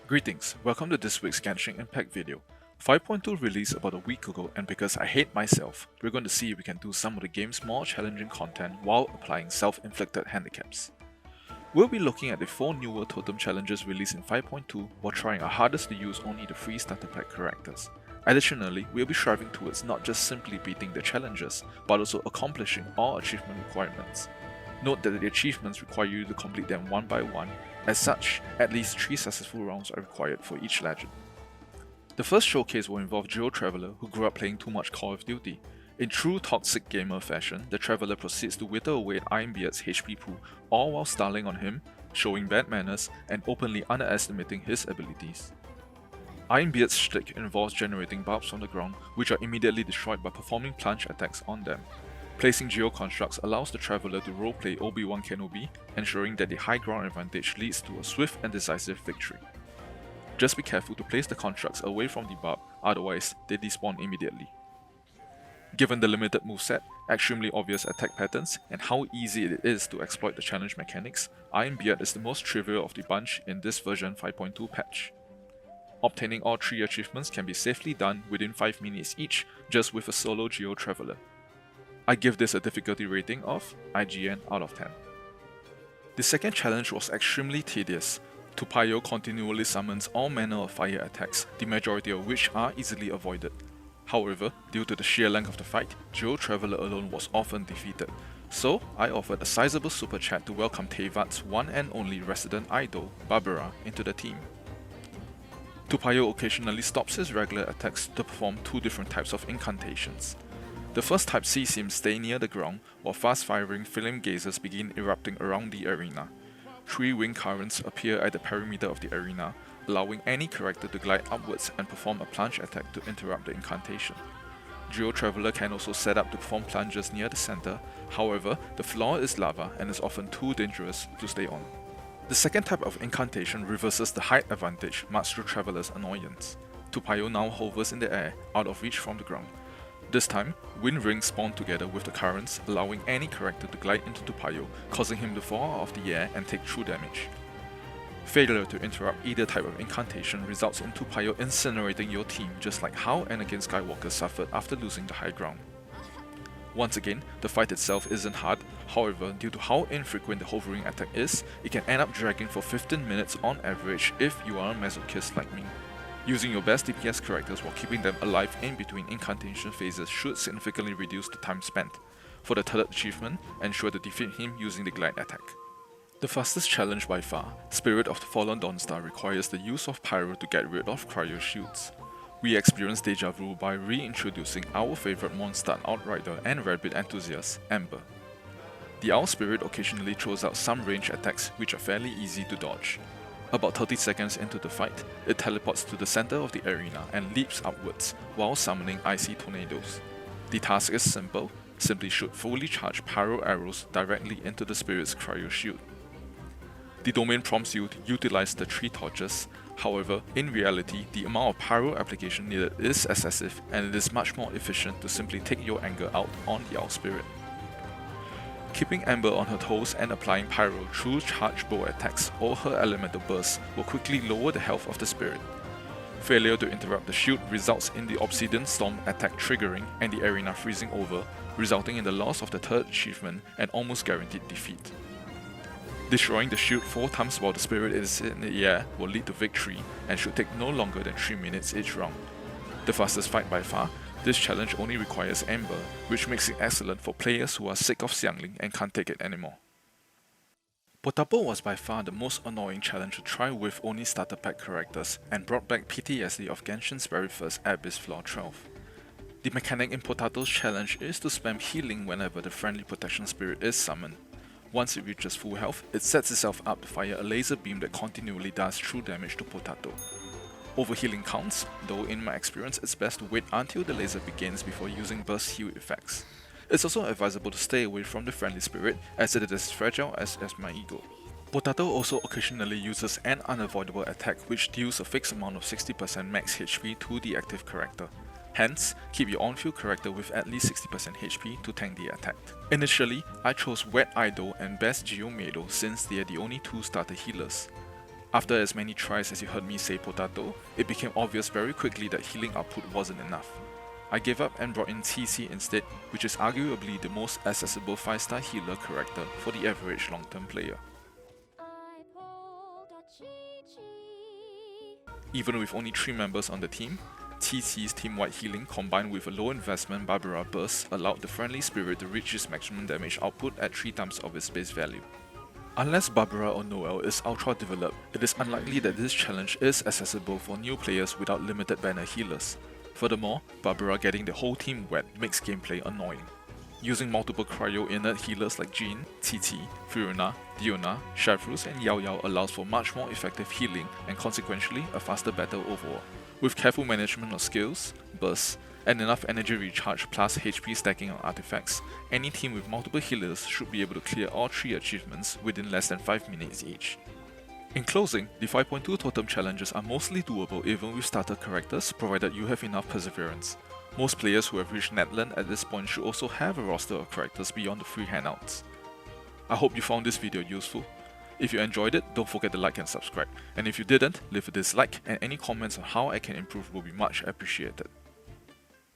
Greetings, welcome to this week's Genshin Impact video. 5.2 released about a week ago, and because I hate myself, we're going to see if we can do some of the game's more challenging content while applying self-inflicted handicaps. We'll be looking at the 4 newer Totem Challenges released in 5.2 while trying our hardest to use only the free starter pack characters. Additionally, we'll be striving towards not just simply beating the challenges, but also accomplishing all achievement requirements. Note that the achievements require you to complete them one by one. As such, at least 3 successful rounds are required for each legend. The first showcase will involve Geo Traveler, who grew up playing too much Call of Duty. In true toxic gamer fashion, the Traveler proceeds to wither away at Ironbeard's HP pool, all while starling on him, showing bad manners, and openly underestimating his abilities. Ironbeard's shtick involves generating barbs from the ground, which are immediately destroyed by performing plunge attacks on them. Placing Geo constructs allows the Traveler to roleplay Obi-Wan Kenobi, ensuring that the high ground advantage leads to a swift and decisive victory. Just be careful to place the constructs away from the barb, otherwise they despawn immediately. Given the limited moveset, extremely obvious attack patterns, and how easy it is to exploit the challenge mechanics, Ironbeard is the most trivial of the bunch in this version 5.2 patch. Obtaining all 3 achievements can be safely done within 5 minutes each, just with a solo Geo Traveler. I give this a difficulty rating of IGN out of 10. The second challenge was extremely tedious. Tupayo continually summons all manner of fire attacks, the majority of which are easily avoided. However, due to the sheer length of the fight, Geo Traveler alone was often defeated, so I offered a sizable super chat to welcome Teyvat's one and only resident idol, Barbara, into the team. Tupayo occasionally stops his regular attacks to perform 2 different types of incantations. The first type sees him stay near the ground, while fast-firing flame gazers begin erupting around the arena. 3 wind currents appear at the perimeter of the arena, allowing any character to glide upwards and perform a plunge attack to interrupt the incantation. Geo Traveler can also set up to perform plunges near the center, however, the floor is lava and is often too dangerous to stay on. The second type of incantation reverses the height advantage much to Traveler's annoyance. Tupayo now hovers in the air, out of reach from the ground. This time, wind rings spawn together with the currents, allowing any character to glide into Tupayo, causing him to fall out of the air and take true damage. Failure to interrupt either type of incantation results in Tupayo incinerating your team, just like how Anakin Skywalker suffered after losing the high ground. Once again, the fight itself isn't hard, however, due to how infrequent the hovering attack is, it can end up dragging for 15 minutes on average if you are a masochist like me. Using your best DPS characters while keeping them alive in between incantation phases should significantly reduce the time spent. For the third achievement, ensure to defeat him using the glide attack. The fastest challenge by far, Spirit of the Fallen Dawnstar, requires the use of Pyro to get rid of cryo shields. We experience deja vu by reintroducing our favorite monster outrider and rabbit enthusiast, Amber. The Owl Spirit occasionally throws out some range attacks which are fairly easy to dodge. About 30 seconds into the fight, it teleports to the center of the arena and leaps upwards while summoning icy tornadoes. The task is simple, simply shoot fully charged pyro arrows directly into the spirit's cryo shield. The domain prompts you to utilize the 3 torches, however, in reality, the amount of pyro application needed is excessive and it is much more efficient to simply take your anger out on the Owl Spirit. Keeping Amber on her toes and applying pyro through charged bow attacks or her elemental bursts will quickly lower the health of the spirit. Failure to interrupt the shield results in the Obsidian Storm attack triggering and the arena freezing over, resulting in the loss of the third achievement and almost guaranteed defeat. Destroying the shield 4 times while the spirit is in the air will lead to victory and should take no longer than 3 minutes each round. The fastest fight by far, this challenge only requires Amber, which makes it excellent for players who are sick of Xiangling and can't take it anymore. Potapo was by far the most annoying challenge to try with only starter pack characters and brought back PTSD of Genshin's very first Abyss Floor 12. The mechanic in Potato's challenge is to spam healing whenever the friendly protection spirit is summoned. Once it reaches full health, it sets itself up to fire a laser beam that continually does true damage to Potato. Overhealing counts, though in my experience it's best to wait until the laser begins before using burst heal effects. It's also advisable to stay away from the friendly spirit as it is as fragile as my ego. Potato also occasionally uses an unavoidable attack which deals a fixed amount of 60% max HP to the active character. Hence, keep your on-field character with at least 60% HP to tank the attack. Initially, I chose Wet Idol and Best Geomedo since they are the only 2 starter healers. After as many tries as you heard me say Potato, it became obvious very quickly that healing output wasn't enough. I gave up and brought in TC instead, which is arguably the most accessible 5-star healer character for the average long-term player. Even with only 3 members on the team, TC's team-wide healing combined with a low investment Barbara burst allowed the friendly spirit to reach its maximum damage output at 3 times of its base value. Unless Barbara or Noel is ultra developed, it is unlikely that this challenge is accessible for new players without limited banner healers. Furthermore, Barbara getting the whole team wet makes gameplay annoying. Using multiple cryo inert healers like Jean, TT, Fiona, Diona, Shavrus and Yao Yao allows for much more effective healing and consequentially a faster battle overall. With careful management of skills, bursts, and enough energy recharge plus HP stacking on artifacts, any team with multiple healers should be able to clear all 3 achievements within less than 5 minutes each. In closing, the 5.2 Totem Challenges are mostly doable even with starter characters provided you have enough perseverance. Most players who have reached Natlan at this point should also have a roster of characters beyond the free handouts. I hope you found this video useful. If you enjoyed it, don't forget to like and subscribe, and if you didn't, leave a dislike and any comments on how I can improve will be much appreciated.